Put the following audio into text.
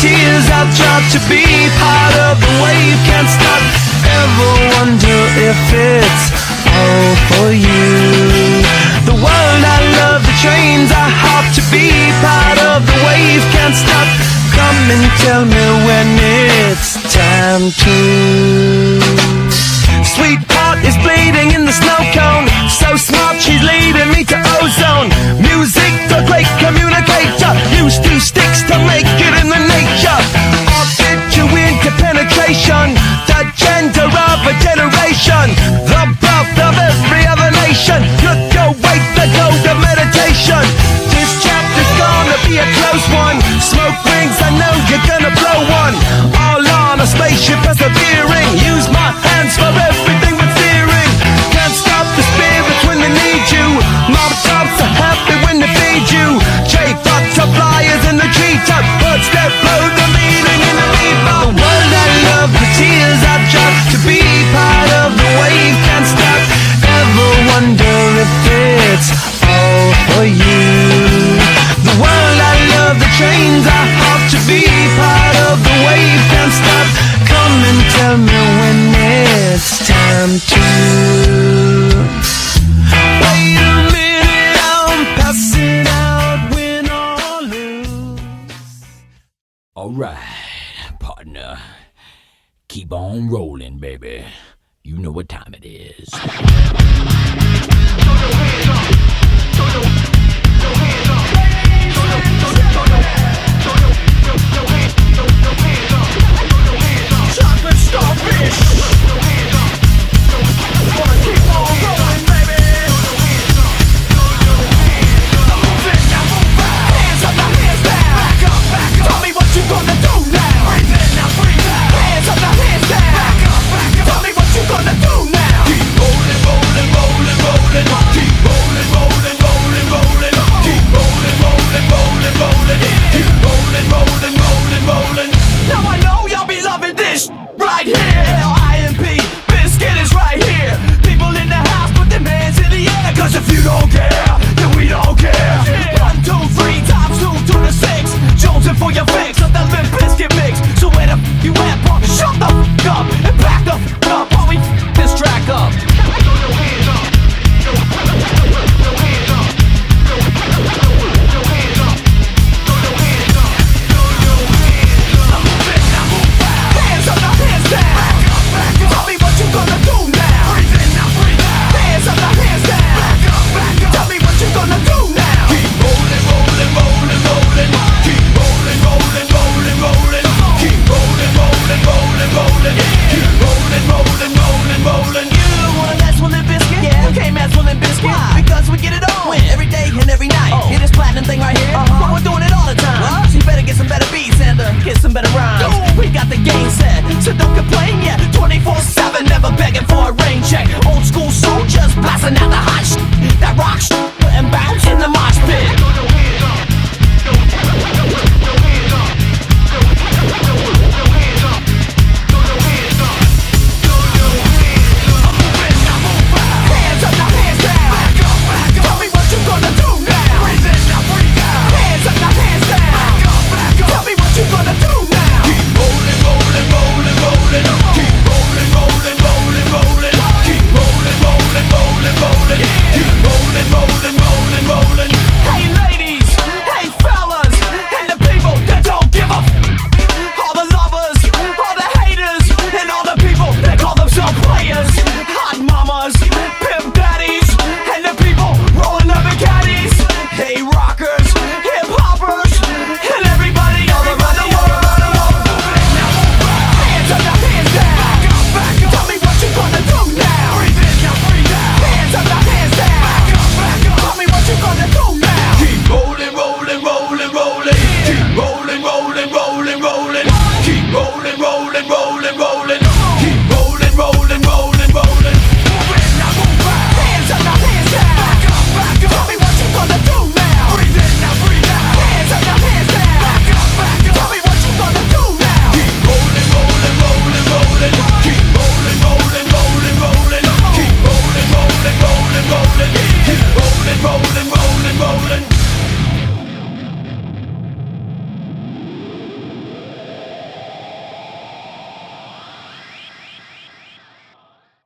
tears. I've tried to be part of the wave, can't stop. Ever wonder if it's all for you? The world I love, the trains I hop to be part of the wave, can't stop. Come and tell me when it's time to. Sweetheart is bleeding in the snow cone, so smart she's leading me to ozone. Music, the great communicator, used two sticks to make it in the nature. I'll fit you into penetration, the gender of a generation, the birth of every other nation. Look your way to go to meditation. This chapter's gonna be a close one. Smoke rings, I know you're gonna blow one. All on a spaceship persevering, use my hands for everything but fearing. Can't stop the spirits when they need you. Mob tops are happy when they feed you. Butterflies in the treetop, birds that blow the meaning in the bebop. The world I love, the tears I've dropped to be part of the wave, can't stop. Ever wonder if it's all for you? The world I love, the trains I hop to be part of the wave, can't stop. Come and tell me when it's time to. Wait a minute, I'm passing out, win or lose. Alright, partner. Keep on rolling, baby. You know what time it is. Chocolate starfish. Wanna keep on rolling, baby. Moving, now move back. Hands up, now hands down. Back up, back up. Tell me what you gonna do now. Breathe in, now breathe out. Hands up, now hands down. Back up, back up. Tell me what you gonna do now. Keep rolling, rolling, rolling, rolling. Keep rolling, rolling, rolling, rolling. Keep rolling, rolling, rolling, rolling. Keep rolling, rolling, rolling, rolling. Now I know y'all be loving this right here. L-I-M-P, Biscuit is right here. People in the house, put their hands in the air. Cause if you don't care, then we don't care. 1, 2, 3 times 2 to the 6. Jonesing for your fix of the Limp Bizkit mix. So where the f you at, punk? Shut the f up and back the f up while we f this track up. Hands up, now hands down. Tell me what you gonna do now. Breathe in, now breathe out. Hands up, now hands down. Tell me what you gonna do now. Keep rolling, rolling, rolling, rolling. Keep rolling, rolling, rolling, rolling. Keep rolling, rolling, rolling, rolling. Keep rolling, rolling, rolling, rolling. You wanna mess with Limp Bizkit? Yeah, you can't mess with Limp Bizkit. Why? Because we get it on every day and every night. Hear this platinum thing right here? But we're doing it all the time. So you better get some better beats and get some better rhymes. We got the game set, so don't complain yet. 24/7, never begging for a rain check. Old school soldiers blasting out the hot shit. That rock shit and bounce in the mosh pit. Hands up, now hands down. Tell me what you gonna do now. Breathe in, now breathe out. Hands up, now hands down. Tell me what you gonna do now. Keep rolling, rolling, rolling, rolling. Keep rolling, rolling, rolling, rolling. Keep rolling, rolling, rolling, rolling. Keep rolling, rolling, rolling, rolling. Hey ladies, hey fellas, and the people that don't give a f. All the lovers, all the haters, and all the people that call themselves players. Hot mamas, pimp daddies, and the people rolling up in caddies. Hey rockers, hip hoppers, and everybody all around the world. Hands up, now hands down. Tell me what you gonna do now. Breathe in, now breathe out. Hands up, now hands down. Tell me what you gonna do now. Keep rolling, rolling, rolling, rolling. Keep rolling, rolling, rolling, rolling. Keep rolling.